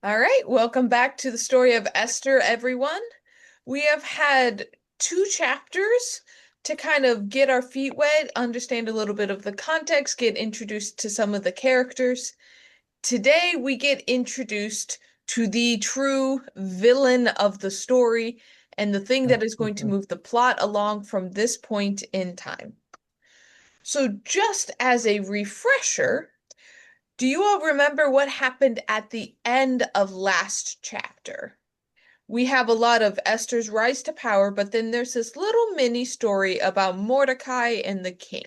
All right, welcome back to the story of Esther, everyone. We have had two chapters to kind of get our feet wet, understand a little bit of the context, get introduced to some of the characters. Today, we get introduced to the true villain of the story and the thing that is going to move the plot along from this point in time. So, just as a refresher, do you all remember what happened at the end of last chapter? We have a lot of Esther's rise to power, but then there's this little mini story about Mordecai and the king.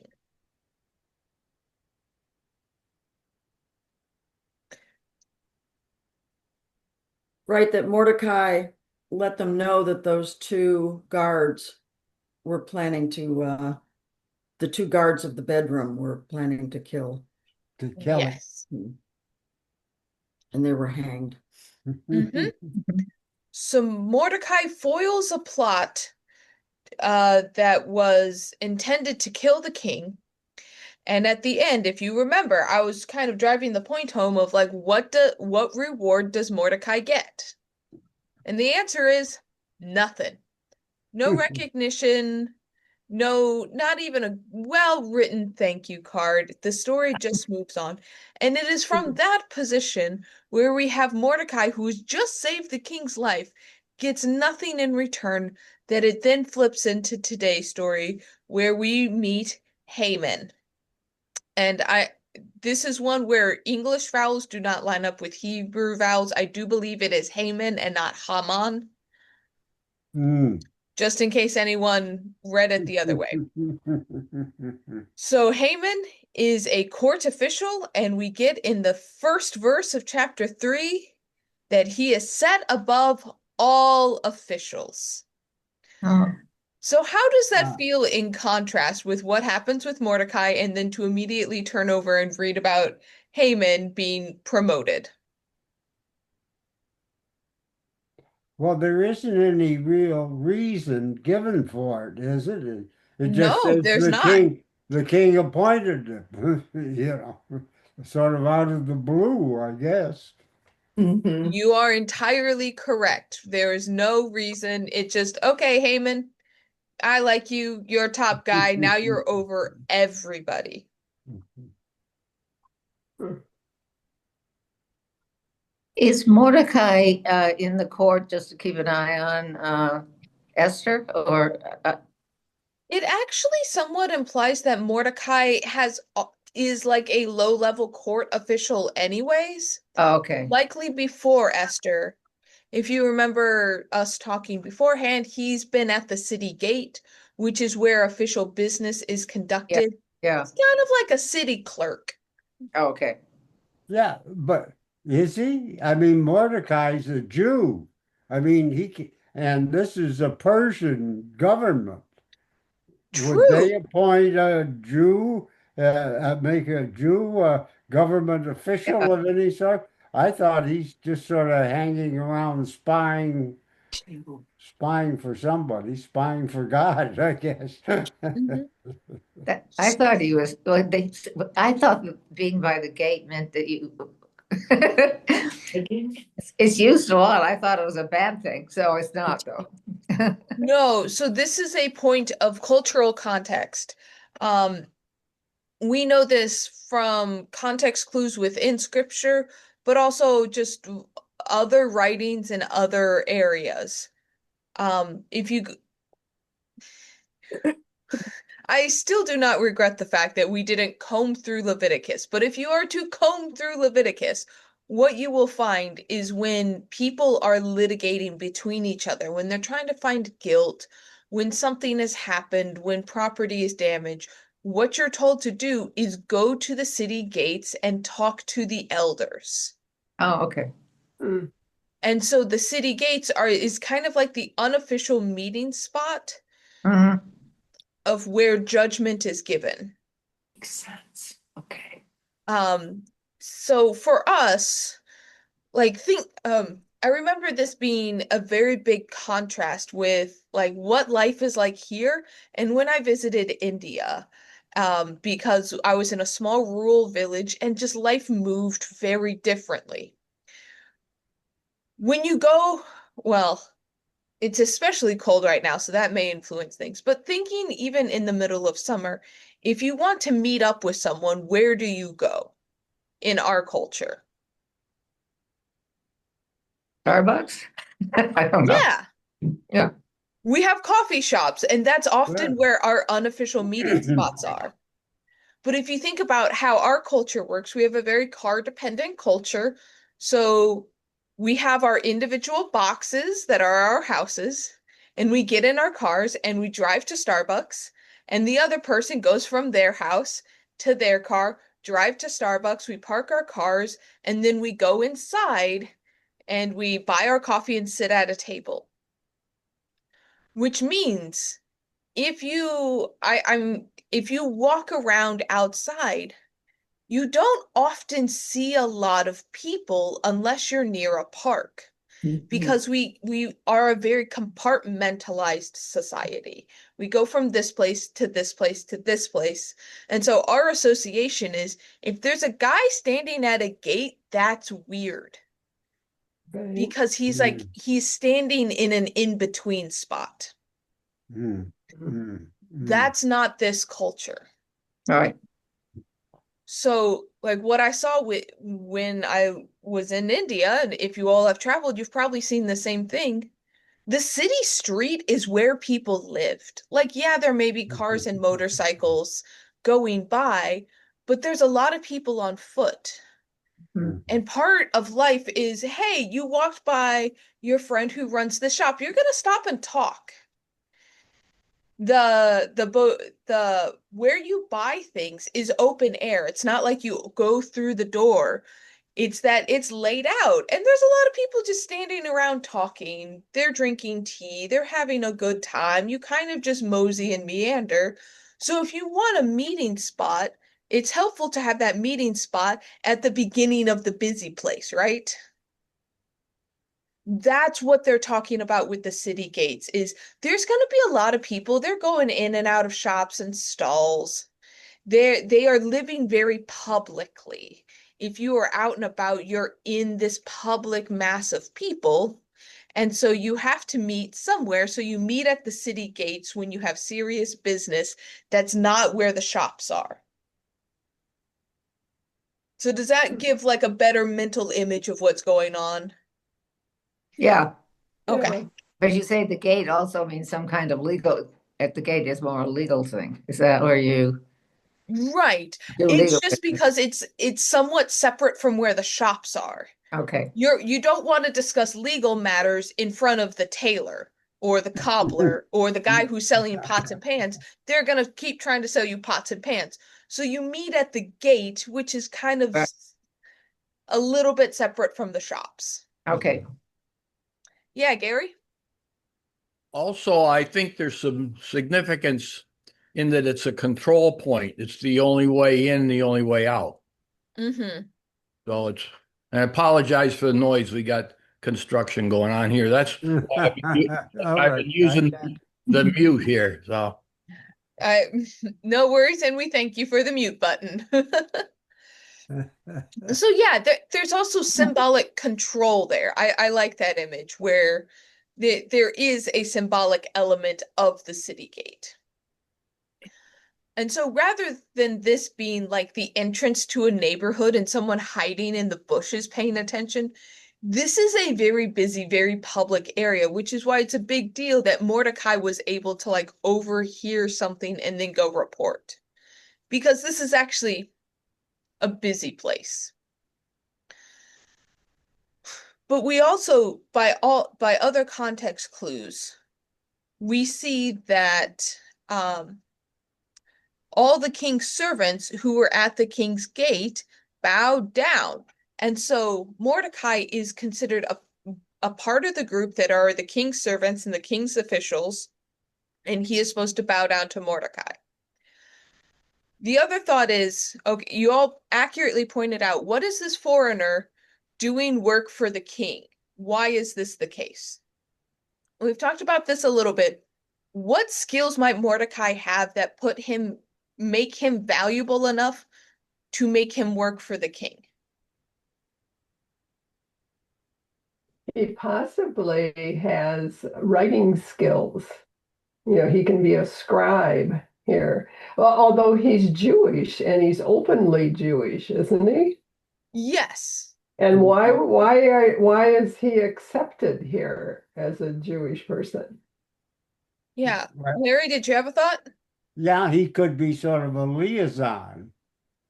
Right, that Mordecai let them know that those two guards were planning the two guards of the bedroom were planning to kill, Yes. and they were hanged. hmm So Mordecai foils a plot that was intended to kill the king. And at the end, if you remember, I was kind of driving the point home of like, what reward does Mordecai get? And the answer is nothing. No recognition, no, not even a well-written thank you card. The story just moves on. And it is from that position where we have Mordecai, who has just saved the king's life, gets nothing in return, that it then flips into today's story where we meet Haman. And this is one where English vowels do not line up with Hebrew vowels. I do believe it is Haman and not Haman, Mm. just in case anyone read it the other way. So Haman is a court official, and we get in the first verse of chapter 3 that he is set above all officials. Oh, So how does that Uh, feel in contrast with what happens with Mordecai and then to immediately turn over and read about Haman being promoted? well, there isn't any real reason given for it, is it? It just No, says there's not. the king appointed him, sort of out of the blue, I guess. Mhm. You are entirely correct. There is no reason. It just, okay, Haman, I like you. You're top guy. Now you're over everybody. is Mordecai in the court just to keep an eye on Esther? Or It actually somewhat implies that Mordecai is like a low-level court official anyways, oh, okay, likely before Esther. If you remember us talking beforehand, he's been at the city gate, which is where official business is yeah, conducted. yeah, He's kind of like a city clerk. oh, okay, Yeah, but is he? I mean, Mordecai's a Jew. I mean, and this is a Persian government. Would they True. appoint a Jew, make a Jew a government yeah. official of any sort? I thought he's just sort of hanging around spying for somebody, spying for God, I guess. Mhm. I thought he was. Well, I thought being by the gate meant that you. It's used a lot. I thought it was a bad thing, so it's not though. No, so this is a point of cultural context. Um, we know this from context clues within scripture, but also just other writings in other areas. If you, I still do not regret the fact that we didn't comb through Leviticus, but if you are to comb through Leviticus, what you will find is when people are litigating between each other, when they're trying to find guilt, when something has happened, when property is damaged, what you're told to do is go to the city gates and talk to the elders. Oh, okay. Mm. And so the city gates is kind of like the unofficial meeting spot Mhm. of where judgment is given. Makes sense. Okay. Um, so for us, like I remember this being a very big contrast with like what life is like here and when I visited India. Because I was in a small rural village and just life moved very differently. When you go, well, it's especially cold right now, so that may influence things. But thinking even in the middle of summer, if you want to meet up with someone, where do you go in our culture? Starbucks? I don't know. Yeah, Yeah. we have coffee shops, and that's often Well, where our unofficial meeting spots are. But if you think about how our culture works, we have a very car dependent culture. So we have our individual boxes that are our houses, and we get in our cars and we drive to Starbucks, and the other person goes from their house to their car, drive to Starbucks, we park our cars, and then we go inside and we buy our coffee and sit at a table. Which means if you walk around outside, you don't often see a lot of people unless you're near a park Mhm. because we are a very compartmentalized society. We go from this place to this place to this place. And so our association is if there's a guy standing at a gate, that's weird Right. because he's standing in an in-between spot. mm, mm, mm. That's not this culture. All right. So, like what I saw when I was in India, and if you all have traveled, you've probably seen the same thing. The city street is where people lived. Like, yeah, there may be cars and motorcycles going by, but there's a lot of people on foot. Mm. And part of life is, hey, you walked by your friend who runs the shop. You're gonna stop and talk. The where you buy things is open air. It's not like you go through the door. It's that it's laid out. And there's a lot of people just standing around talking. They're drinking tea. They're having a good time. You kind of just mosey and meander. So if you want a meeting spot, it's helpful to have that meeting spot at the beginning of the busy place, right? That's what they're talking about with the city gates is there's going to be a lot of people. They're going in and out of shops and stalls. They are living very publicly. If you are out and about, you're in this public mass of people. And so you have to meet somewhere. So you meet at the city gates when you have serious business that's not where the shops are. So does that give like a better mental image of what's going on? Yeah. Yeah. Okay. But you say the gate also means some kind of legal, at the gate is more a legal thing. Is that where you Right. do It's legal just business? because it's somewhat separate from where the shops are. Okay. You don't want to discuss legal matters in front of the tailor or the cobbler or the guy who's selling you pots and pans. They're gonna keep trying to sell you pots and pans. So you meet at the gate, which is kind of Right. a little bit separate from the shops. Okay. Yeah, Gary? Also, I think there's some significance in that it's a control point. It's the only way in, the only way out. Mm-hmm. So it's, and I apologize for the noise. We got construction going on here. That's why All I've right. been using the mute here. So I no worries, and we thank you for the mute button. So yeah, there's also symbolic control there. I like that image where there is a symbolic element of the city gate. And so rather than this being like the entrance to a neighborhood and someone hiding in the bushes paying attention, this is a very busy, very public area, which is why it's a big deal that Mordecai was able to like overhear something and then go report. Because this is actually a busy place. But we also, by other context clues, we see that all the king's servants who were at the king's gate bowed down. And so Mordecai is considered a part of the group that are the king's servants and the king's officials, and he is supposed to bow down to Mordecai. The other thought is, okay, you all accurately pointed out, what is this foreigner doing work for the king? Why is this the case? We've talked about this a little bit. What skills might Mordecai have that make him valuable enough to make him work for the king? he possibly has writing skills. You know, he can be a scribe here. Well, although he's Jewish and he's openly Jewish, isn't he? Yes. And why is he accepted here as a Jewish person? Yeah. Well, Larry, did you have a thought? yeah, he could be sort of a liaison,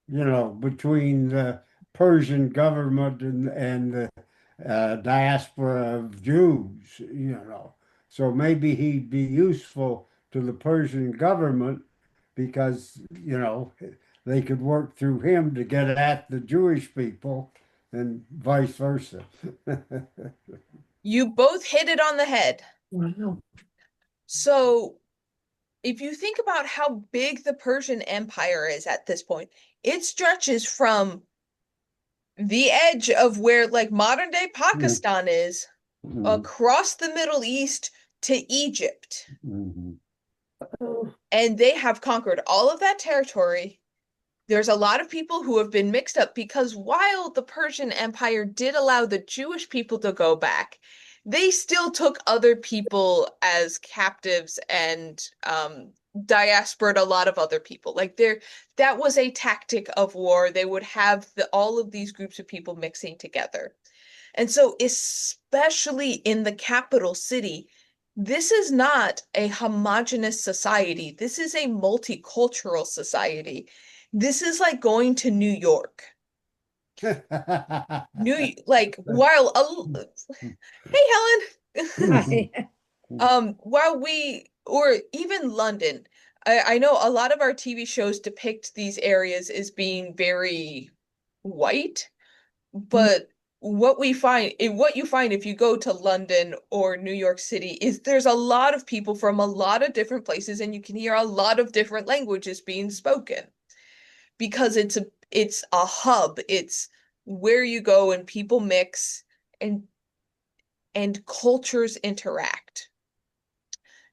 between the Persian government and the diaspora of Jews. So maybe he'd be useful to the Persian government because they could work through him to get at the Jewish people and vice versa. You both hit it on the head. Wow. So, if you think about how big the Persian Empire is at this point, it stretches from the edge of where like modern day Pakistan is across the Middle East to Egypt. Mhm. Oh, And they have conquered all of that territory. There's a lot of people who have been mixed up because while the Persian Empire did allow the Jewish people to go back, they still took other people as captives and diaspored a lot of other people. Like that was a tactic of war. They would have all of these groups of people mixing together. And so, especially in the capital city, this is not a homogenous society. This is a multicultural society. This is like going to New York. Like while hey Helen. While we or even London, I know a lot of our TV shows depict these areas as being very white, but what you find if you go to London or New York City is there's a lot of people from a lot of different places and you can hear a lot of different languages being spoken because it's a hub. It's where you go and people mix and cultures interact.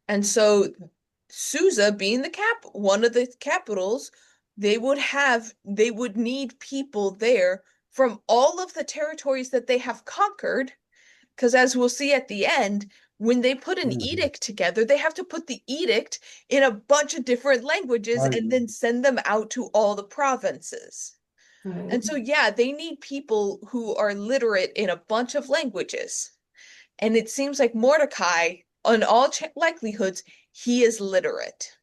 And so Susa being one of the capitals, they would need people there from all of the territories that they have conquered. Because as we'll see at the end, when they put an edict together, they have to put the edict in a bunch of different languages Right. and then send them out to all the provinces. And so, yeah, they need people who are literate in a bunch of languages. And it seems like Mordecai, on all likelihoods, he is literate,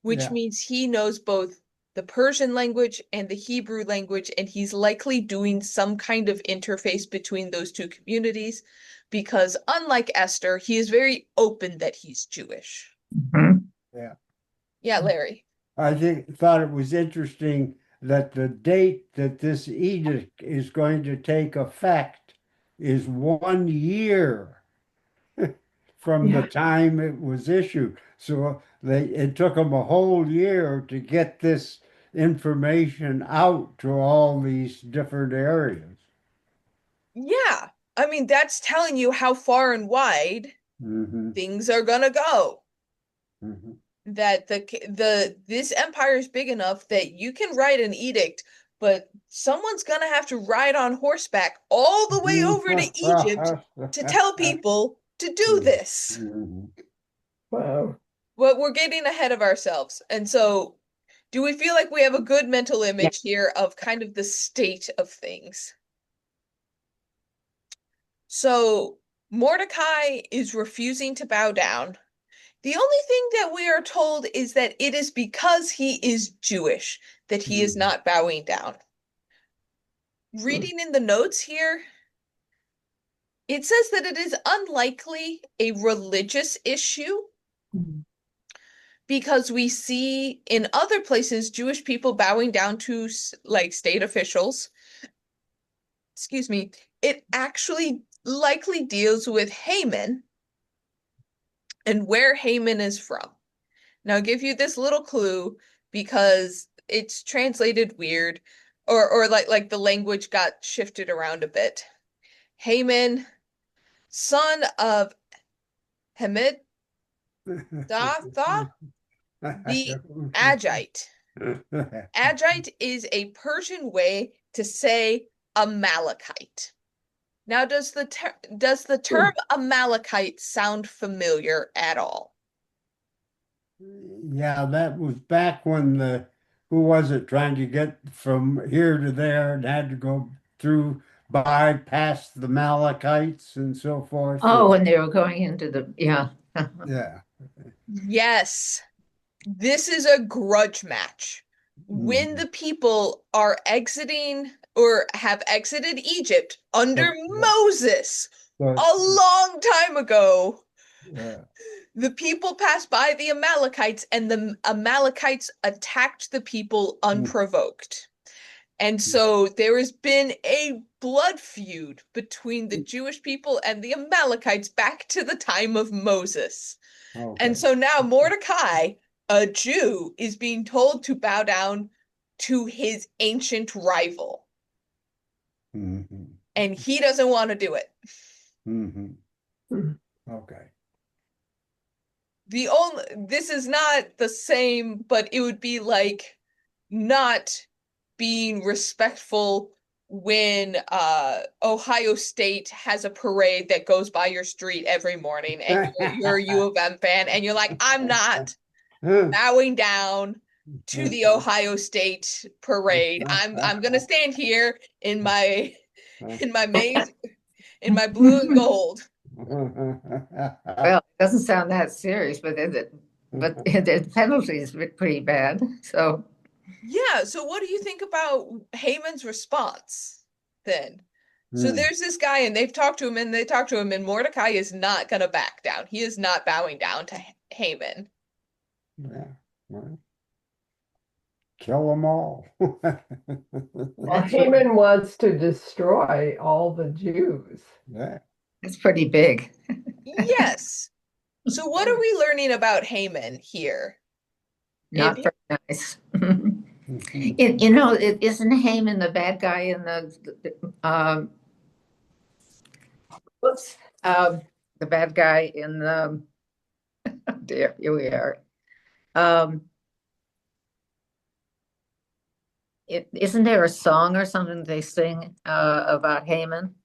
which Yeah. means he knows both the Persian language and the Hebrew language, and he's likely doing some kind of interface between those two communities because, unlike Esther, he is very open that he's Jewish. Yeah. Yeah, Larry. I thought it was interesting that the date that this edict is going to take effect is 1 year from the time it was issued. So it took them a whole year to get this information out to all these different areas. Yeah. I mean, that's telling you how far and wide things are gonna go. That this empire is big enough that you can write an edict, but someone's gonna have to ride on horseback all the way over to Egypt to tell people to do this. wow. But we're getting ahead of ourselves. And so, do we feel like we have a good mental image here of kind of the state of things? So, Mordecai is refusing to bow down. The only thing that we are told is that it is because he is Jewish that he is not bowing down. Reading in the notes here, it says that it is unlikely a religious issue because we see in other places Jewish people bowing down to like state officials. Excuse me. It actually likely deals with Haman and where Haman is from. Now, I'll give you this little clue because it's translated weird or like the language got shifted around a bit. Haman, son of Hamid Datha, the Agite. Agite is a Persian way to say Amalekite. Now, does the term Amalekite sound familiar at all? Yeah, that was back when who was it trying to get from here to there and had to go through bypass the Amalekites and so forth. Oh, when they were going into the, yeah. Yeah. Yes. This is a grudge match. When the people are exiting or have exited Egypt under Moses a long time ago, Yeah. the people passed by the Amalekites and the Amalekites attacked the people unprovoked. And so there has been a blood feud between the Jewish people and the Amalekites back to the time of Moses. Okay. And so now Mordecai, a Jew, is being told to bow down to his ancient rival. And he doesn't want to do it. Okay. This is not the same, but it would be like not being respectful when Ohio State has a parade that goes by your street every morning and you're a U of M fan and you're like, I'm not bowing down to the Ohio State parade. I'm gonna stand here in my maize, in my blue and gold. Well, it doesn't sound that serious, but the penalty is pretty bad. So Yeah, so what do you think about Haman's response then? So there's this guy and they've talked to him and Mordecai is not gonna back down. He is not bowing down to Haman. Yeah. Well, kill them all. Well, Haman wants to destroy all the Jews. Yeah. it's pretty big. Yes. So what are we learning about Haman here? Not Maybe? very nice. Isn't Haman the bad guy in the bad guy in the dear, here we are. Isn't there a song or something they sing about Haman?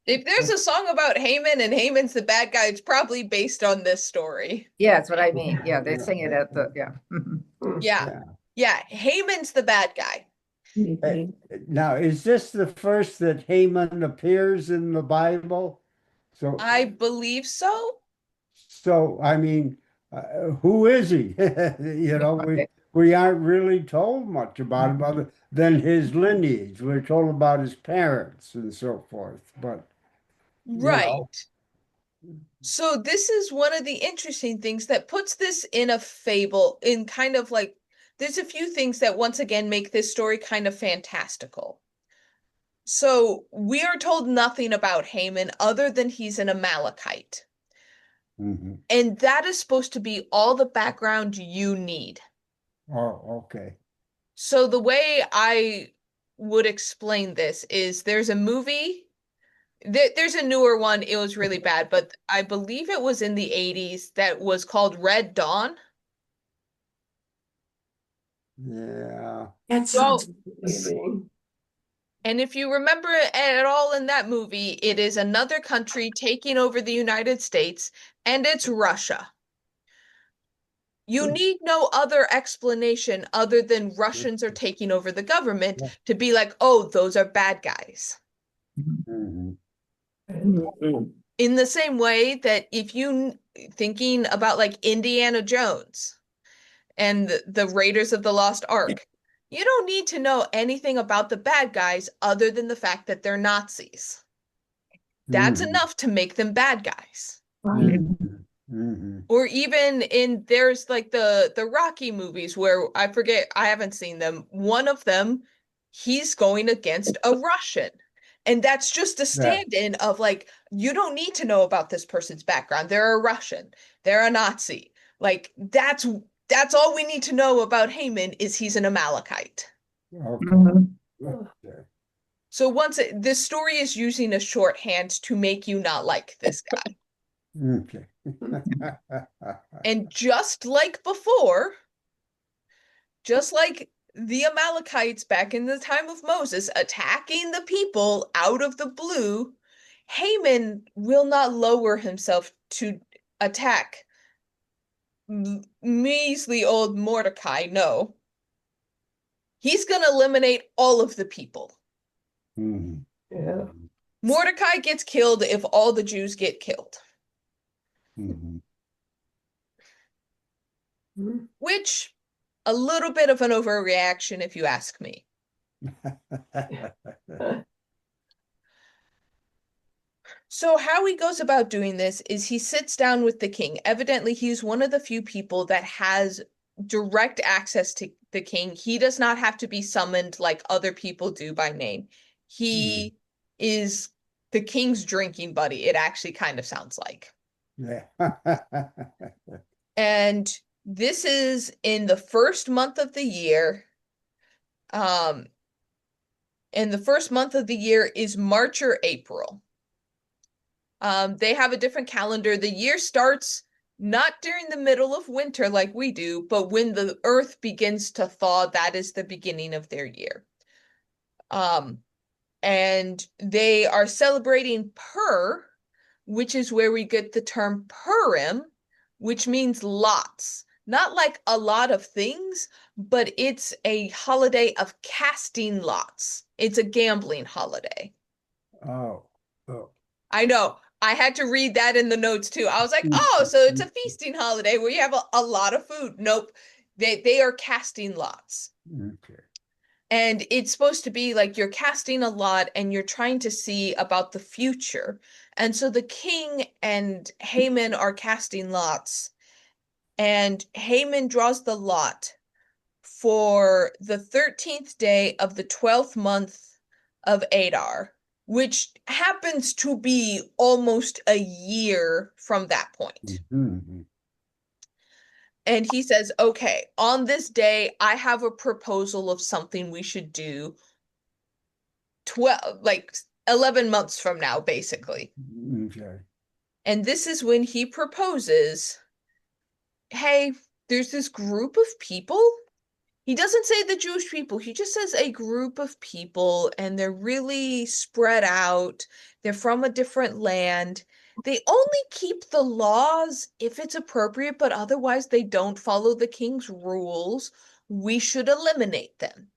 If there's a song about Haman and Haman's the bad guy, it's probably based on this story. Yeah, that's what I mean. Yeah, they sing it at the Yeah, Haman's the bad guy. Now, is this the first that Haman appears in the Bible? So, I believe so. I mean, who is he? We aren't really told much about him other than his lineage. We're told about his parents and so forth, but Right. So this is one of the interesting things that puts this in a fable, in kind of like, there's a few things that once again make this story kind of fantastical. So we are told nothing about Haman other than he's an Amalekite. And that is supposed to be all the background you need. Oh, okay. So the way I would explain this is there's a movie, there's a newer one, it was really bad, but I believe it was in the 80s that was called Red Dawn. Yeah. That sounds Maybe. And if you remember at all in that movie, it is another country taking over the United States, and it's Russia. You need no other explanation other than Russians are taking over the government to be like, oh, those are bad guys. In the same way that if you thinking about like Indiana Jones and the Raiders of the Lost Ark, you don't need to know anything about the bad guys other than the fact that they're Nazis. That's enough to make them bad guys. Or even there's like the Rocky movies where I forget, I haven't seen them. One of them, he's going against a Russian. And that's just a stand-in of like, you don't need to know about this person's background. They're a Russian. They're a Nazi. Like that's all we need to know about Haman is he's an Amalekite. So this story is using a shorthand to make you not like this guy. Okay. And just like before, just like the Amalekites back in the time of Moses attacking the people out of the blue, Haman will not lower himself to attack measly old Mordecai. No. He's going to eliminate all of the people. Mhm. Yeah. Mordecai gets killed if all the Jews get killed. Mhm. Mhm. Which, a little bit of an overreaction if you ask me. So how he goes about doing this is he sits down with the king. Evidently, he's one of the few people that has direct access to the king. He does not have to be summoned like other people do by name. He is the king's drinking buddy, it actually kind of sounds like. Yeah. And this is in the first month of the year. And the first month of the year is March or April. They have a different calendar. The year starts not during the middle of winter like we do, but when the earth begins to thaw, that is the beginning of their year. And they are celebrating Pur, which is where we get the term Purim, which means lots. Not like a lot of things, but it's a holiday of casting lots. It's a gambling holiday. Oh. Oh. I know. I had to read that in the notes too. I was like, oh, so it's a feasting holiday where you have a lot of food. Nope. They are casting lots. Okay. And it's supposed to be like you're casting a lot and you're trying to see about the future. And so the king and Haman are casting lots. And Haman draws the lot for the 13th day of the 12th month of Adar, which happens to be almost a year from that point. Mm-hmm. And he says, okay, on this day, I have a proposal of something we should do 11 months from now, basically. Okay. And this is when he proposes, hey, there's this group of people. He doesn't say the Jewish people, he just says a group of people, and they're really spread out. They're from a different land. They only keep the laws if it's appropriate, but otherwise they don't follow the king's rules. We should eliminate them.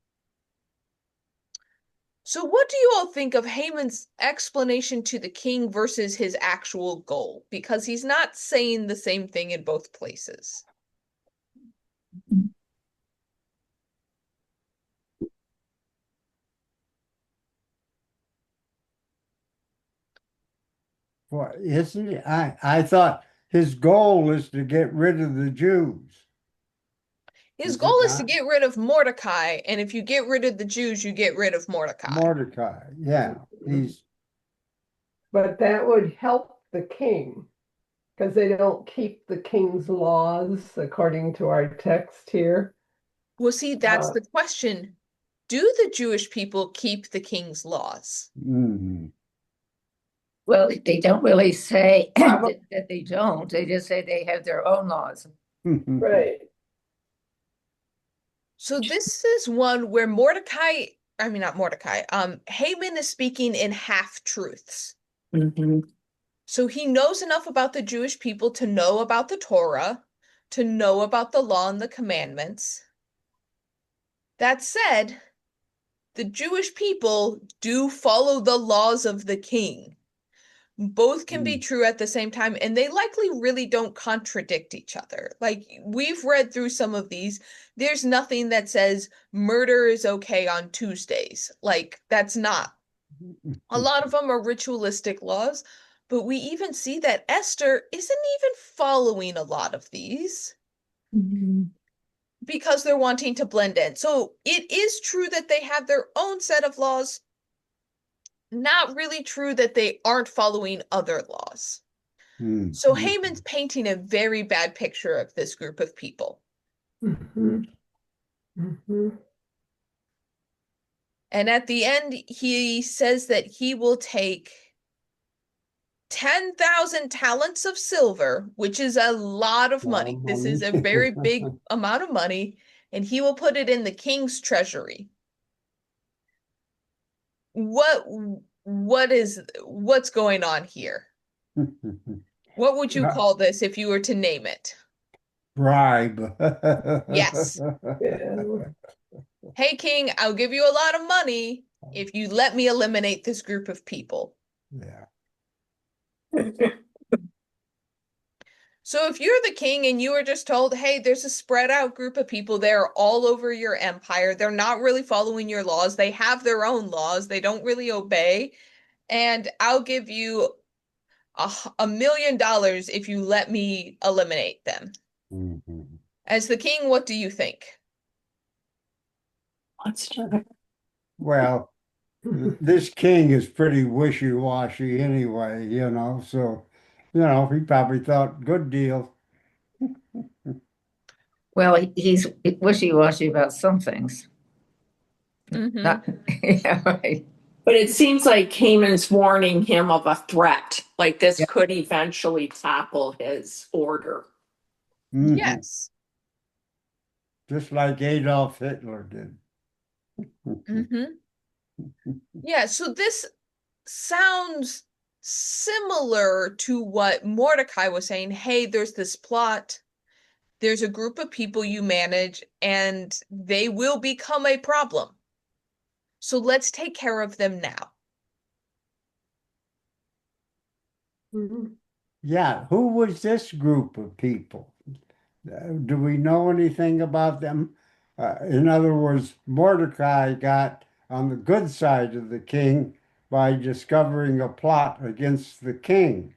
So what do you all think of Haman's explanation to the king versus his actual goal? Because he's not saying the same thing in both places. Well, isn't it? I thought his goal is to get rid of the Jews. His Is goal it is to not? get rid of Mordecai, and if you get rid of the Jews, you get rid of Mordecai. Mordecai. Yeah. He's But that would help the king because they don't keep the king's laws according to our text here. Well, see, that's Uh, the question. Do the Jewish people keep the king's laws? mhm. Well, they don't really say Probably. that they don't. They just say they have their own laws. Right. So this is one where not Mordecai, Haman is speaking in half-truths. Mhm. So he knows enough about the Jewish people to know about the Torah, to know about the law and the commandments. That said, the Jewish people do follow the laws of the king. Both can be true at the same time, and they likely really don't contradict each other. Like, we've read through some of these. There's nothing that says murder is okay on Tuesdays. Like, that's not. A lot of them are ritualistic laws, but we even see that Esther isn't even following a lot of these Mhm. because they're wanting to blend in. So it is true that they have their own set of laws, not really true that they aren't following other laws. So Haman's painting a very bad picture of this group of people. Mhm. Mhm. And at the end, he says that he will take 10,000 talents of silver, which is a lot of money. This is a very big amount of money. and he will put it in the king's treasury. What's going on here? What would you call this if you were to name it? Bribe. Yes. Yeah. Hey, King, I'll give you a lot of money if you let me eliminate this group of people. Yeah. So if you're the king and you were just told, hey, there's a spread out group of people, they're all over your empire, they're not really following your laws, they have their own laws, they don't really obey, and I'll give you $1 million if you let me eliminate them. Mhm. As the king, what do you think? Well, this king is pretty wishy-washy anyway, so, he probably thought, good deal. Well, he's wishy-washy about some things. Mm-hmm. Yeah, right. But it seems like Haman's warning him of a threat, like this Yeah. could eventually topple his order. Mhm. Yes. Just like Adolf Hitler did. Mm-hmm. Yeah, so this sounds similar to what Mordecai was saying. Hey, there's this plot. There's a group of people you manage, and they will become a problem. So let's take care of them now. Yeah, who was this group of people? Do we know anything about them? In other words, Mordecai got on the good side of the king by discovering a plot against the king.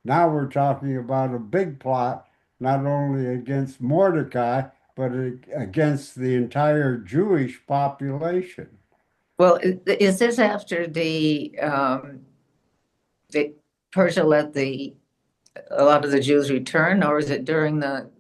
Now we're talking about a big plot, not only against Mordecai, but against the entire Jewish population. Well, is this after the Persia let a lot of the Jews return, or is it during the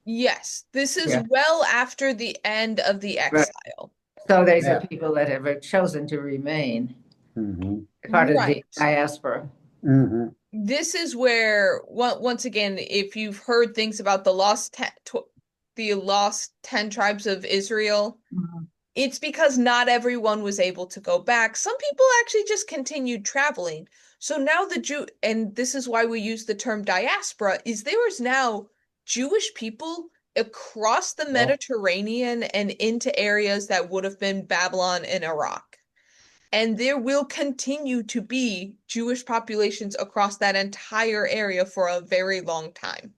Yes, this is Yeah. well after the end of the Right. exile. So these Yeah. are people that have chosen to remain Mhm. part of the Right. diaspora. Mhm. This is where, once again, if you've heard things about the lost 10 tribes of Israel, Mhm. it's because not everyone was able to go back. Some people actually just continued traveling. So now and this is why we use the term diaspora, is there is now Jewish people across the Mediterranean and into areas that would have been Babylon and Iraq. And there will continue to be Jewish populations across that entire area for a very long time.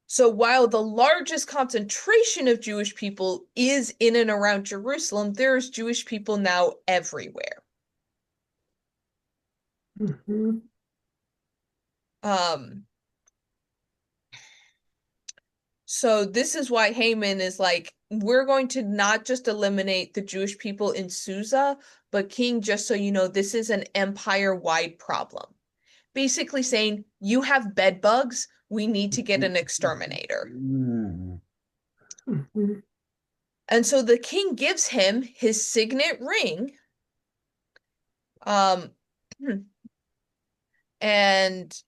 So while the largest concentration of Jewish people is in and around Jerusalem, there's Jewish people now everywhere. Mhm. So this is why Haman is like, we're going to not just eliminate the Jewish people in Susa, but King, just so you know, this is an empire-wide problem. Basically saying, you have bed bugs, we need to get an exterminator. Mhm. Mhm. And so the king gives him his signet ring, um, and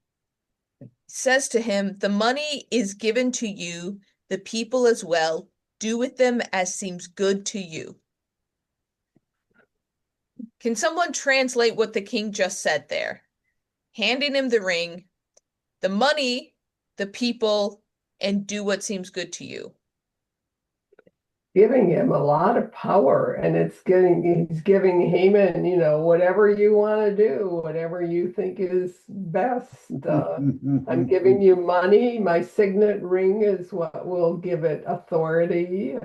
says to him, the money is given to you, the people as well. Do with them as seems good to you. Can someone translate what the king just said there? Handing him the ring, the money, the people, and do what seems good to you. Giving him a lot of power, and he's giving Haman, whatever you want to do, whatever you think is best. I'm giving you money. My signet ring is what will give it authority.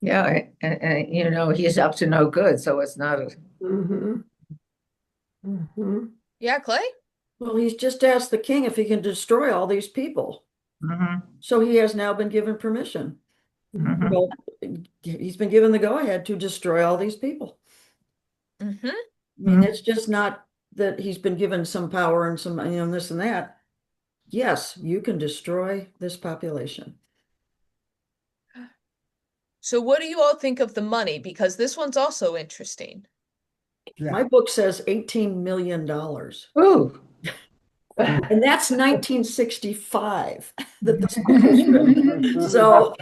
Yeah, and he's up to no good, so it's not a Mhm. Mhm. Yeah, Clay? Well, he's just asked the king if he can destroy all these people. Mhm. So he has now been given permission. Mhm. Well, he's been given the go-ahead to destroy all these people. Mm-hmm. I mean, it's just not that he's been given some power and some, this and that. Yes, you can destroy this population. So what do you all think of the money? Because this one's also interesting. Yeah. My book says $18 million. Ooh, And that's 1965 that this book was written. So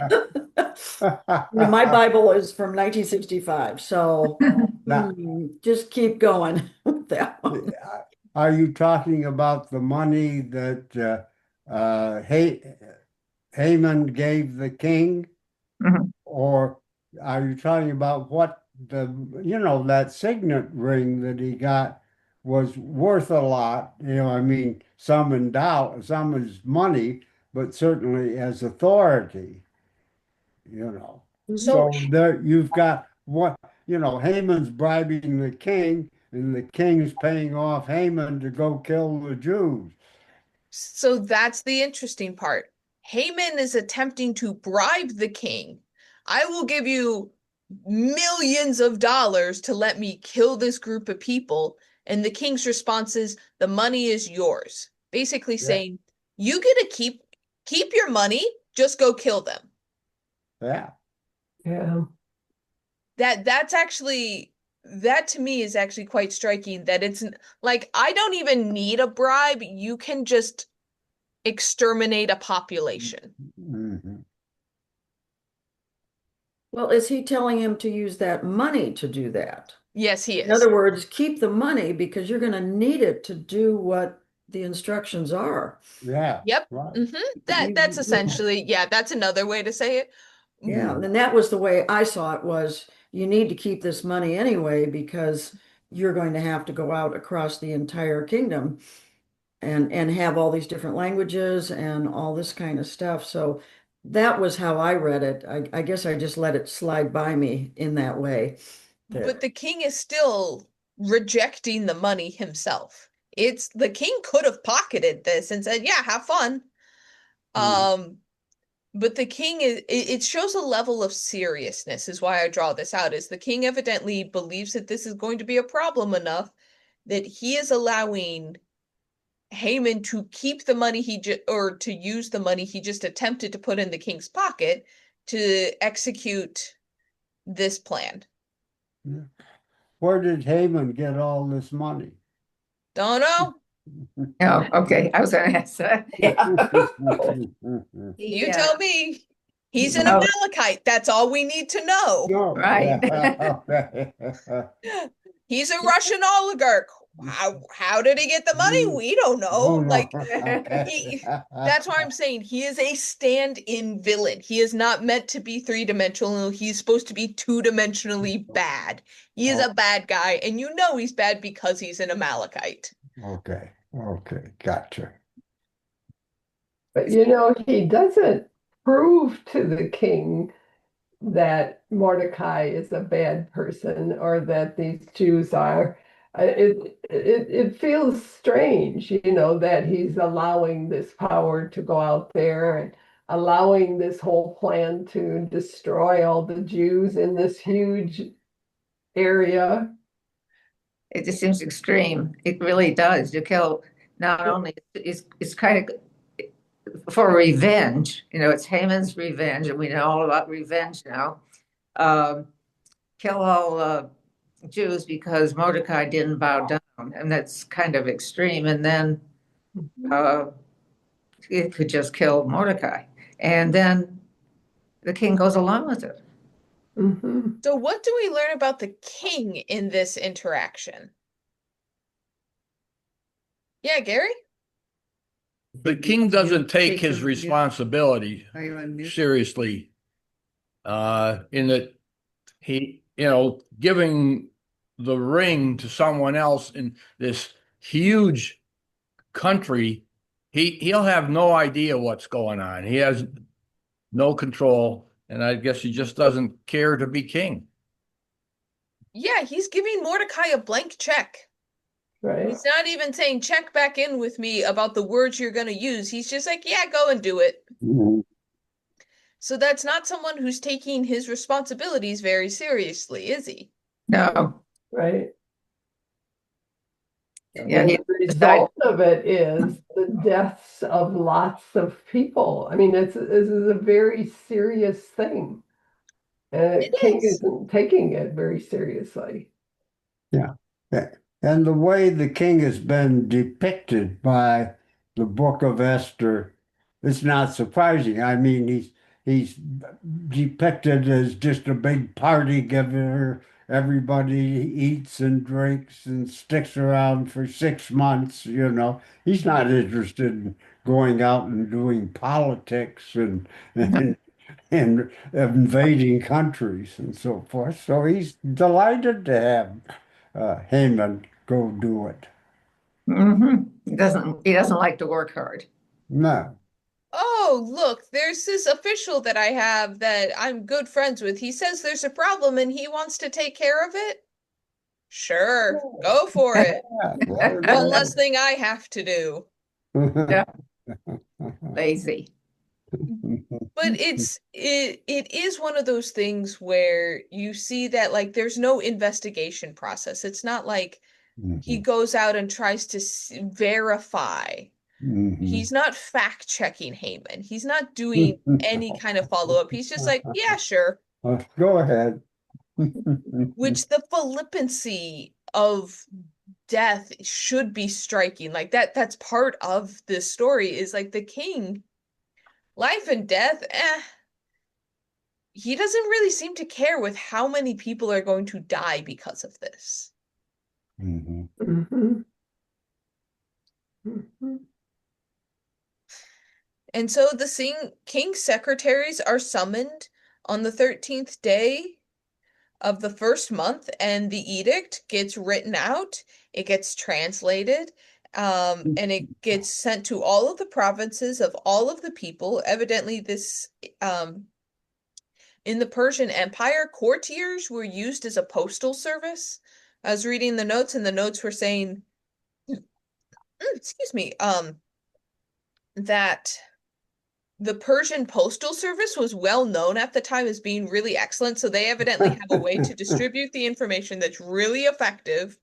my Bible is from 1965. So Now, just keep going with that one. are you talking about the money that Haman gave the king? Mhm. Or are you talking about what that signet ring that he got was worth a lot? I mean, some in doubt, some as money, but certainly as authority, you know. So So there you've got Haman's bribing the king, and the king's paying off Haman to go kill the Jews. So that's the interesting part. Haman is attempting to bribe the king. I will give you millions of dollars to let me kill this group of people. And the king's response is, the money is yours. Basically Yeah, saying, you get to keep your money, just go kill them. yeah. Yeah. That to me is actually quite striking that it's like I don't even need a bribe. You can just exterminate a population. Mhm. Well, is he telling him to use that money to do that? Yes, he In is. other words, keep the money because you're going to need it to do what the instructions are. Yeah, Yep. right. hmm that's essentially, yeah, that's another way to say it. Yeah, Mhm. and that was the way I saw it was you need to keep this money anyway because you're going to have to go out across the entire kingdom and have all these different languages and all this kind of stuff. So that was how I read it. I guess I just let it slide by me in that way. But the king is still rejecting the money himself. It's the king could have pocketed this and said, "Yeah, have fun." Mhm. Um, but the king it shows a level of seriousness is why I draw this out is the king evidently believes that this is going to be a problem enough that he is allowing Haman to keep the money or to use the money he just attempted to put in the king's pocket to execute this plan. Yeah. Where did Haman get all this money? Don't know. Oh, okay. I was going to ask that. You Yeah. tell me. He's an Oh, Amalekite. That's all we need to know. No, right. yeah, okay. He's a Russian oligarch. How did he get the money? We don't Oh know. no, Like okay. that's why I'm saying he is a stand-in villain. He is not meant to be three-dimensional. He's supposed to be two-dimensionally bad. He is Oh, a bad guy, and you know he's bad because he's an Amalekite. okay, okay, gotcha. But he doesn't prove to the king that Mordecai is a bad person or that these Jews are. It feels strange, that he's allowing this power to go out there and allowing this whole plan to destroy all the Jews in this huge area. It just seems extreme. It really does. You kill not only it's kind of for revenge. It's Haman's revenge, and we know all about revenge now. Um, kill all Jews because Mordecai didn't bow down, and that's kind of extreme. And then uh, it could just kill Mordecai, and then the king goes along with it. Mhm. So what do we learn about the king in this interaction? Yeah, Gary? The king doesn't take his responsibility seriously, in that he, giving the ring to someone else in this huge country, he'll have no idea what's going on. He has no control, and I guess he just doesn't care to be king. Yeah, he's giving Mordecai a blank check. Right. He's not even saying check back in with me about the words you're going to use. He's just like, yeah, go and do it. Mhm. So that's not someone who's taking his responsibilities very seriously, is he? No, Right. yeah, And he the decided. result of it is the deaths of lots of people. I mean, this is a very serious thing. And the It king is. isn't taking it very seriously. Yeah. Yeah. And the way the king has been depicted by the book of Esther, it's not surprising. I mean, he's depicted as just a big party giver. Everybody eats and drinks and sticks around for 6 months, you know. He's not interested in going out and doing politics and invading countries and so forth. So he's delighted to have Haman go do it. He doesn't like to work hard. No. Oh, look, there's this official that I have that I'm good friends with. He says there's a problem and he wants to take care of it. Sure, go for it. One less thing I have to do. Yeah. Lazy. But it is one of those things where you see that like there's no investigation process. It's not like he goes out and tries to verify. He's not fact checking Haman. He's not doing any kind of follow up. He's just like, yeah, sure. Go ahead. Which the flippancy of death should be striking. Like that's part of this story is like the king, life and death, he doesn't really seem to care with how many people are going to die because of this. And so the king's secretaries are summoned on the 13th day of the first month, and the edict gets written out. It gets translated, and it gets sent to all of the provinces of all of the people. Evidently, this in the Persian Empire, courtiers were used as a postal service. I was reading the notes, and the notes were saying, excuse me, that the Persian postal service was well known at the time as being really excellent, so they evidently have a way to distribute the information that's really effective.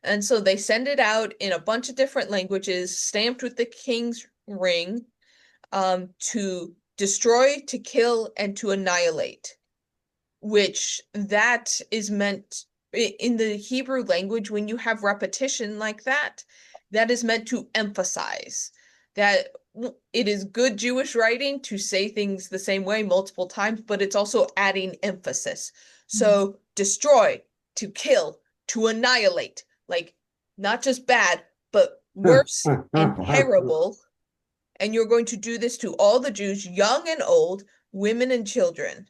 And so they send it out in a bunch of different languages, stamped with the king's ring, to destroy, to kill, and to annihilate, which that is meant in the Hebrew language, when you have repetition like that, that is meant to emphasize that it is good Jewish writing to say things the same way multiple times, but it's also adding emphasis. So destroy, to kill, to annihilate, like not just bad, but worse and terrible. And you're going to do this to all the Jews, young and old, women and children.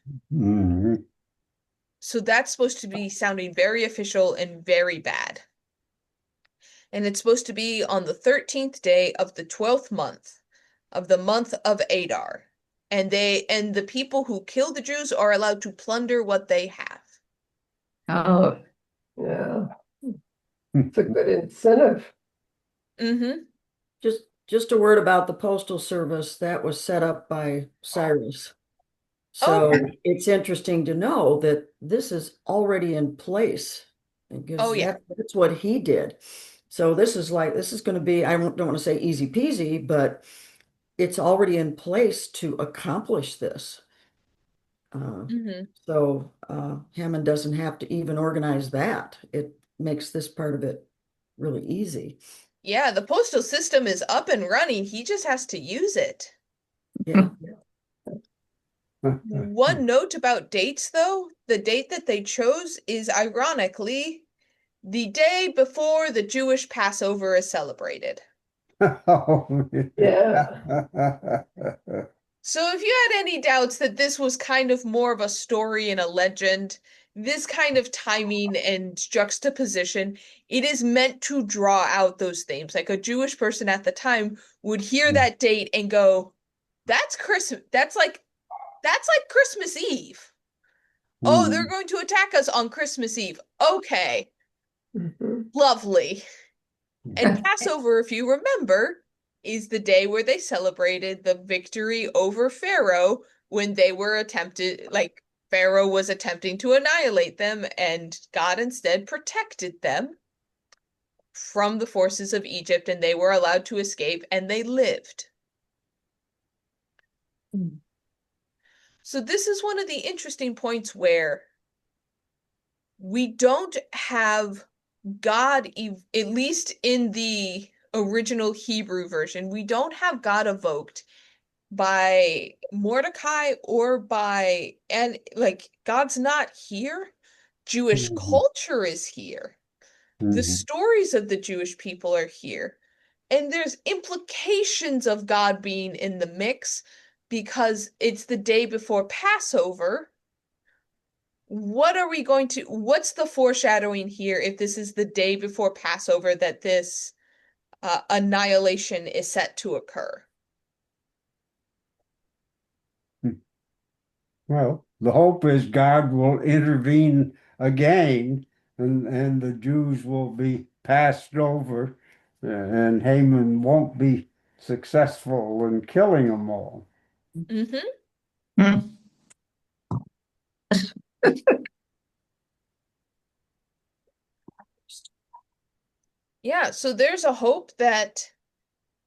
So that's supposed to be sounding very official and very bad. And it's supposed to be on the 13th day of the 12th month of the month of Adar. And the people who kill the Jews are allowed to plunder what they have. Oh, Yeah. It's a good incentive. Just a word about the postal service that was set up by Cyrus. So it's interesting to know that this is already in place because that's what he did. So this is going to be, I don't want to say easy peasy, but it's already in place to accomplish this. So Hammond doesn't have to even organize that. It makes this part of it really easy. Yeah, the postal system is up and running. He just has to use it. Yeah. One note about dates, though, the date that they chose is ironically the day before the Jewish Passover is celebrated. Yeah. So if you had any doubts that this was kind of more of a story and a legend, this kind of timing and juxtaposition, it is meant to draw out those themes. Like a Jewish person at the time would hear that date and go, that's Christmas. That's like Christmas Eve. Oh, they're going to attack us on Christmas Eve. Okay. Lovely. And Passover, if you remember, is the day where they celebrated the victory over Pharaoh when they were Pharaoh was attempting to annihilate them, and God instead protected them from the forces of Egypt, and they were allowed to escape, and they lived. So this is one of the interesting points where we don't have God, at least in the original Hebrew version, we don't have God evoked by Mordecai or by, and like God's not here. Jewish Mhm. culture is here. The Mhm. stories of the Jewish people are here. And there's implications of God being in the mix because it's the day before Passover. What's the foreshadowing here if this is the day before Passover that this annihilation is set to occur? Well, the hope is God will intervene again and the Jews will be passed over and Haman won't be successful in killing them all. Mm-hmm. Hmm. Yeah, so there's a hope that,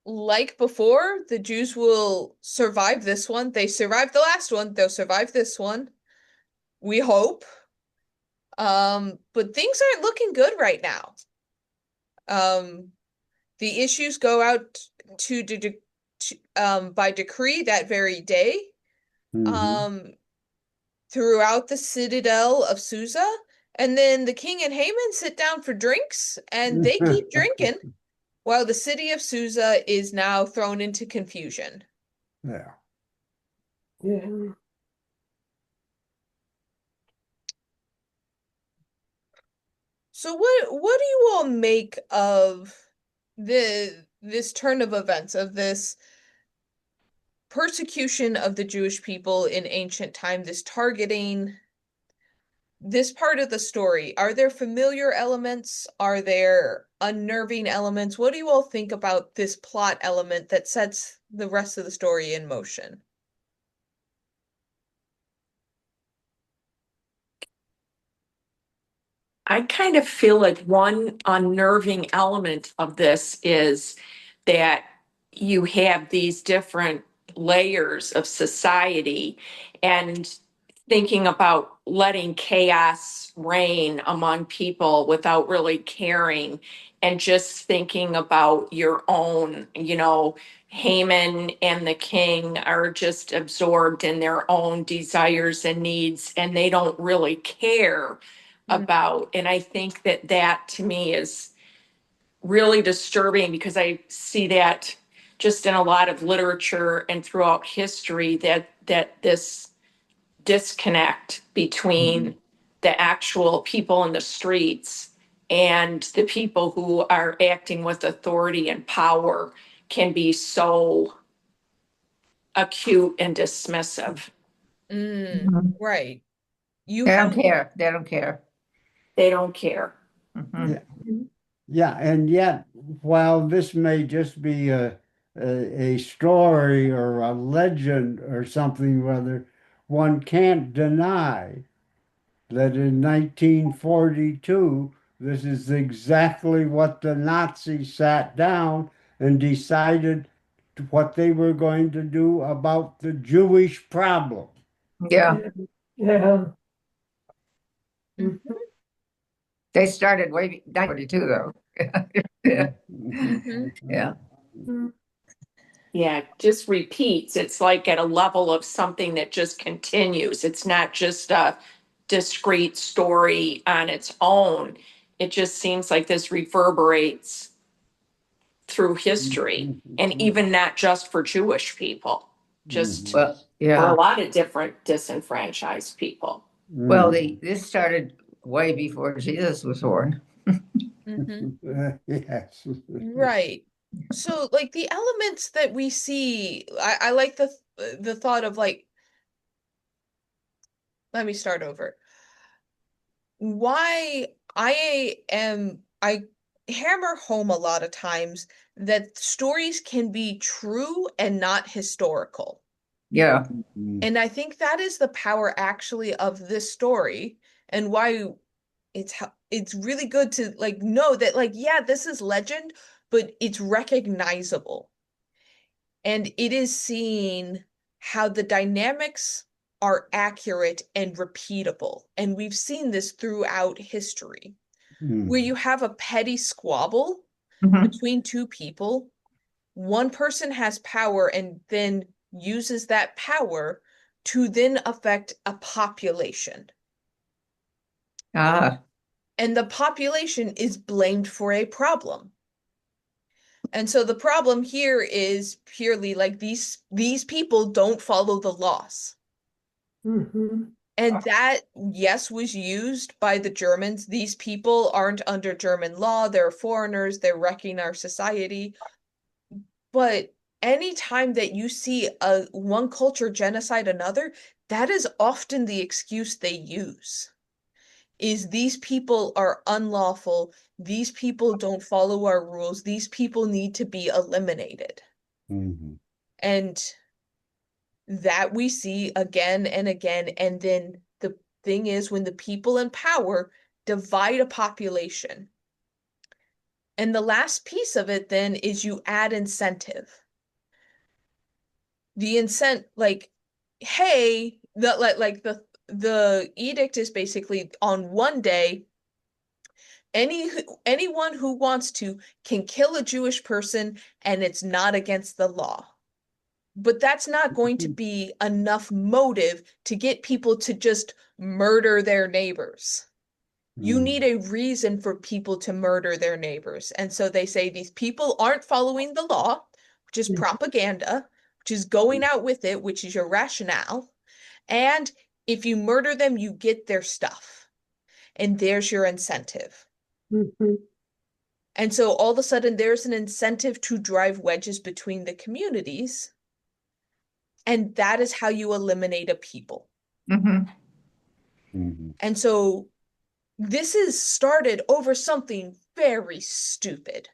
like before, the Jews will survive this one. They survived the last one, they'll survive this one. We hope. But things aren't looking good right now. Um, the issues go out by decree that very day. Mhm. Um, throughout the citadel of Susa, and then the king and Haman sit down for drinks, and they keep drinking while the city of Susa is now thrown into confusion. Yeah. Yeah. So what do you all make of this turn of events, of this persecution of the Jewish people in ancient time, this targeting, this part of the story? Are there familiar elements? Are there unnerving elements? What do you all think about this plot element that sets the rest of the story in motion? I kind of feel like one unnerving element of this is that you have these different layers of society and thinking about letting chaos reign among people without really caring and just thinking about your own, Haman and the king are just absorbed in their own desires and needs and they don't really care Mm, about. And I think that that to me is really disturbing because I see that just in a lot of literature and throughout history that this disconnect between the actual people in the streets and the people who are acting with authority and power can be so acute and dismissive. Mhm. right. You They have don't care. They don't care. They don't care. Mhm. Yeah. Yeah, and yet, while this may just be a story or a legend or something, rather, one can't deny that in 1942, this is exactly what the Nazis sat down and decided what they were going to do about the Jewish problem. Yeah, Yeah. Mhm. Mhm. they started way 942 though. Yeah, Mhm. yeah. Yeah, just repeats. It's like at a level of something that just continues. It's not just a discrete story on its own. It just seems like this reverberates through history, and even not just for Jewish people, just Well, for a yeah. lot of different disenfranchised people. Well, this started way before Jesus was born. Mhm. Yes. Right. So like the elements that we see, I like the thought of like, let me start over. Why I hammer home a lot of times that stories can be true and not historical. Yeah, And I think that is the power actually of this story and why it's really good to like know that like yeah, this is legend, but it's recognizable. And it is seeing how the dynamics are accurate and repeatable. And we've seen this throughout history, where you have a petty squabble between two people, one person has power and then uses that power to then affect a population. Ah, And the population is blamed for a problem. And so the problem here is purely like these people don't follow the laws. Mhm. And that, yes, was used by the Germans. These people aren't under German law. They're foreigners. They're wrecking our society. But anytime that you see one culture genocide another, that is often the excuse they use. Is these people are unlawful. These people don't follow our rules. These people need to be eliminated. Mhm. And that we see again and again. And then the thing is, when the people in power divide a population. And the last piece of it then is you add incentive. The like, hey, the edict is basically on one day, anyone who wants to can kill a Jewish person and it's not against the law. But that's not going to be enough motive to get people to just murder their neighbors. You need a reason for people to murder their neighbors. And so they say these people aren't following the law, which is propaganda, which is going out with it, which is your rationale. And if you murder them, you get their stuff. And there's your incentive. Mhm. And so all of a sudden, there's an incentive to drive wedges between the communities. And that is how you eliminate a people. mhm. And so this is started over something very stupid.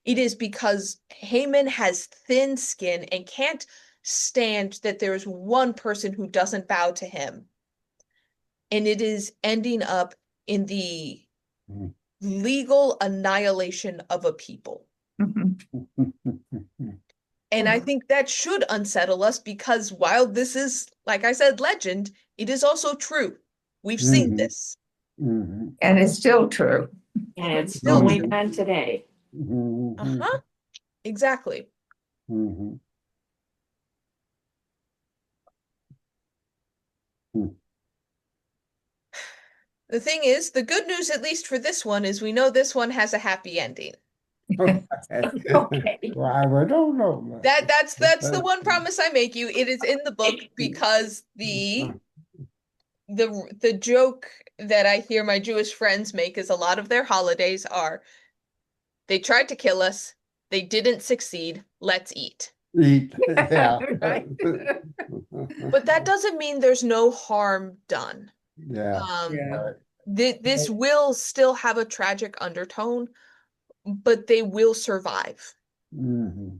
It is because Haman has thin skin and can't stand that there's one person who doesn't bow to him. And it is ending up in the legal annihilation of a people. And I think that should unsettle us because while this is, like I said, legend, it is also true. We've seen this. And it's still true. And it's Still going true. on today. Uh-huh. Exactly. The thing is, the good news, at least for this one, is we know this one has a happy ending. Okay. Well, I don't know. That's the one promise I make you. It is in the book because the joke that I hear my Jewish friends make is a lot of their holidays are they tried to kill us, they didn't succeed, let's eat. Eat, yeah. Right. But that doesn't mean there's no harm done. Yeah. Yeah. This will still have a tragic undertone, but they will survive. Mhm.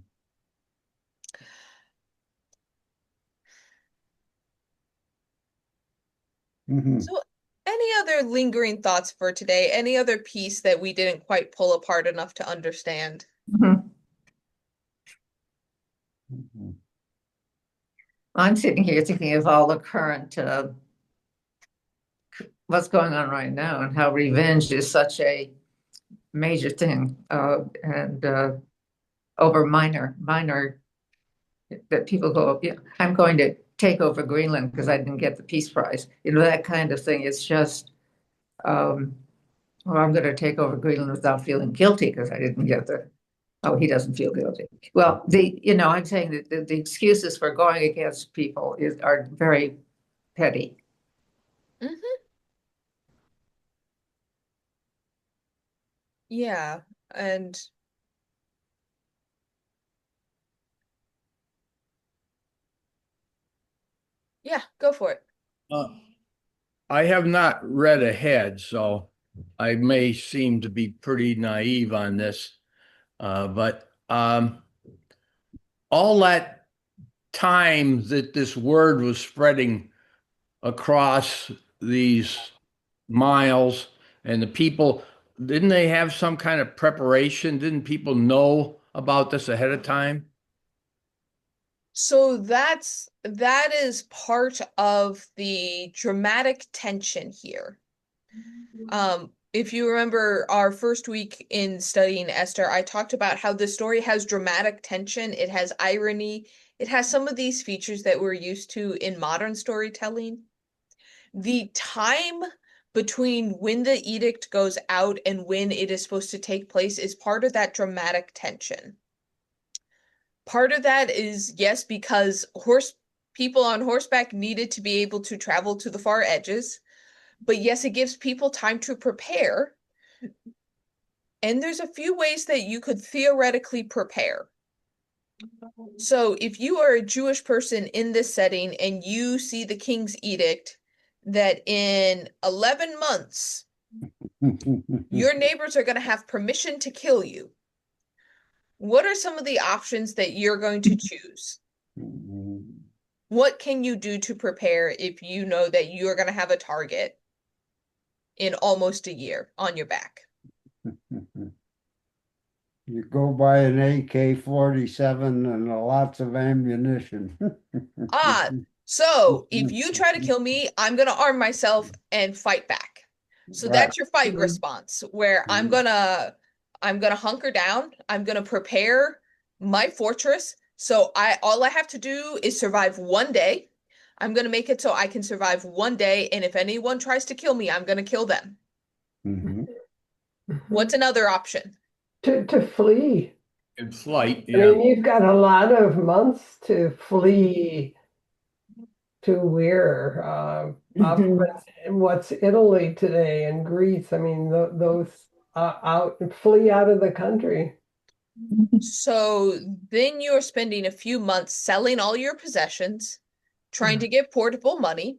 So, any other lingering thoughts for today? Any other piece that we didn't quite pull apart enough to understand? Mhm. I'm sitting here thinking of all the current what's going on right now and how revenge is such a major thing and over minor that people go, yeah, I'm going to take over Greenland because I didn't get the Peace Prize. You know, that kind of thing. It's just, or I'm going to take over Greenland without feeling guilty because I didn't get the. Oh, he doesn't feel guilty. Well, I'm saying that the excuses for going against people are very petty. Yeah, and yeah, go for it. I have not read ahead, so I may seem to be pretty naive on this. But all that time that this word was spreading across these miles and the people, didn't they have some kind of preparation? Didn't people know about this ahead of time? So that is part of the dramatic tension here. if you remember our first week in studying Esther, I talked about how the story has dramatic tension, it has irony, it has some of these features that we're used to in modern storytelling. The time between when the edict goes out and when it is supposed to take place is part of that dramatic tension. Part of that is, yes, because people on horseback needed to be able to travel to the far edges. But yes, it gives people time to prepare. And there's a few ways that you could theoretically prepare. So if you are a Jewish person in this setting and you see the king's edict that in 11 months, your neighbors are going to have permission to kill you, what are some of the options that you're going to choose? What can you do to prepare if you know that you're going to have a target in almost a year on your back? You go buy an AK-47 and lots of ammunition. So if you try to kill me, I'm going to arm myself and fight back. So Right. that's your fight response, where I'm going to hunker down. I'm going to prepare my fortress. So all I have to do is survive one day. I'm going to make it so I can survive one day. And if anyone tries to kill me, I'm going to kill them. Mhm. What's another option? To flee. In flight, I mean, you've got a lot of months to flee to where what's Italy today and Greece. I mean, those flee out of the country. So then you're spending a few months selling all your possessions, trying to get portable money,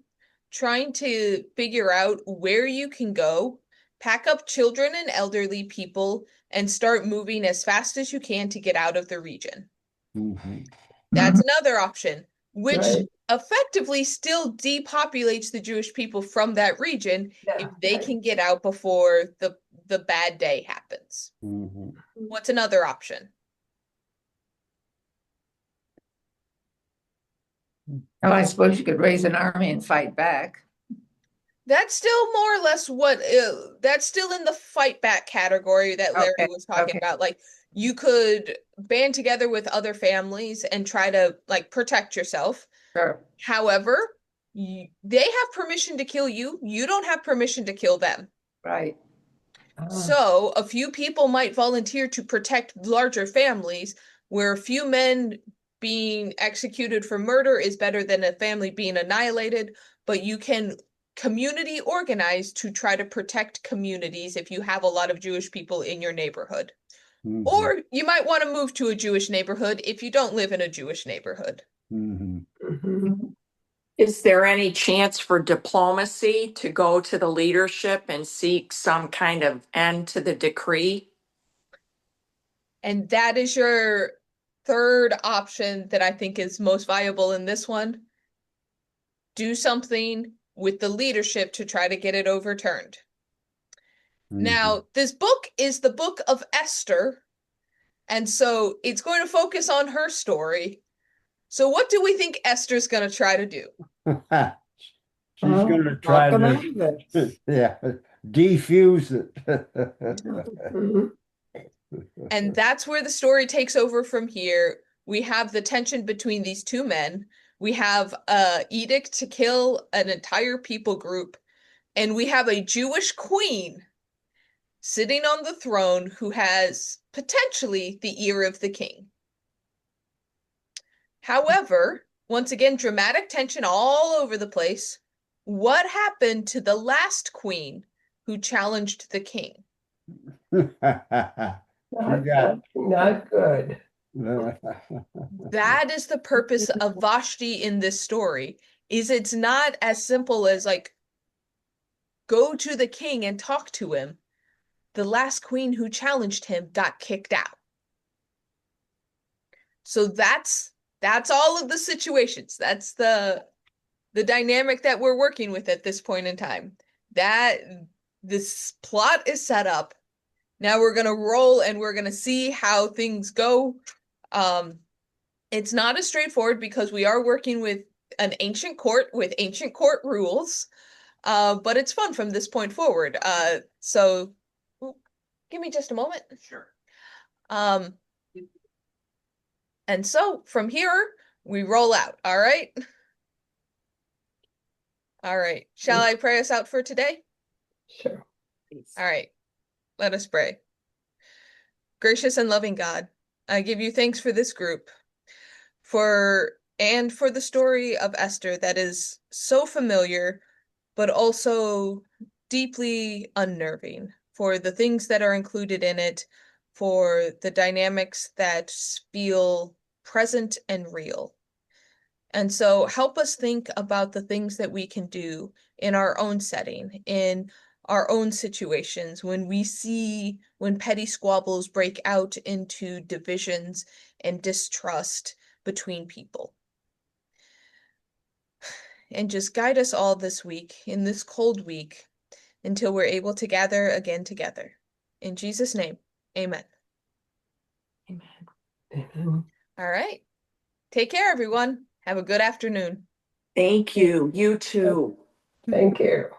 trying to figure out where you can go, pack up children and elderly people, and start moving as fast as you can to get out of the region. Mhm. That's another option, which Right. effectively still depopulates the Jewish people from that region Yeah, if they right. can get out before the bad day happens. Mhm. What's another option? Oh, I suppose you could raise an army and fight back. That's still more or less that's still in the fight back category that Larry Okay, was talking okay. about. Like you could band together with other families and try to like protect yourself. Sure. However, they have permission to kill you. You don't have permission to kill them. Right. So a few people might volunteer to protect larger families, where a few men being executed for murder is better than a family being annihilated, but you can community organize to try to protect communities if you have a lot of Jewish people in your neighborhood. Mhm. Or you might want to move to a Jewish neighborhood if you don't live in a Jewish neighborhood. Mhm. Is there any chance for diplomacy to go to the leadership and seek some kind of end to the decree? And that is your third option that I think is most viable in this one. Do something with the leadership to try to get it overturned. Now, this book is the book of Esther, and so it's going to focus on her story. So what do we think Esther's going to try to do? She's going to try Talk 'em to, out of it. yeah, defuse it. And that's where the story takes over from here. We have the tension between these two men. We have an edict to kill an entire people group, and we have a Jewish queen sitting on the throne who has potentially the ear of the king. However, once again, dramatic tension all over the place. What happened to the last queen who challenged the king? Not good. That is the purpose of Vashti in this story, is it's not as simple as like go to the king and talk to him. The last queen who challenged him got kicked out. So that's all of the situations. That's the dynamic that we're working with at this point in time. That this plot is set up. Now we're going to roll and we're going to see how things go. It's not as straightforward because we are working with an ancient court with ancient court rules. but it's fun from this point forward. So give me just a moment. Sure. And so from here, we roll out. All right. All right. Shall I pray us out for today? Sure. All right. Let us pray. Gracious and loving God, I give you thanks for this group, for the story of Esther that is so familiar, but also deeply unnerving, for the things that are included in it, for the dynamics that feel present and real. And so help us think about the things that we can do in our own setting, in our own situations, when we see when petty squabbles break out into divisions and distrust between people. And just guide us all this week, in this cold week, until we're able to gather again together. In Jesus' name, amen. Amen. All right. Take care, everyone. Have a good afternoon. Thank you. You too. Thank you.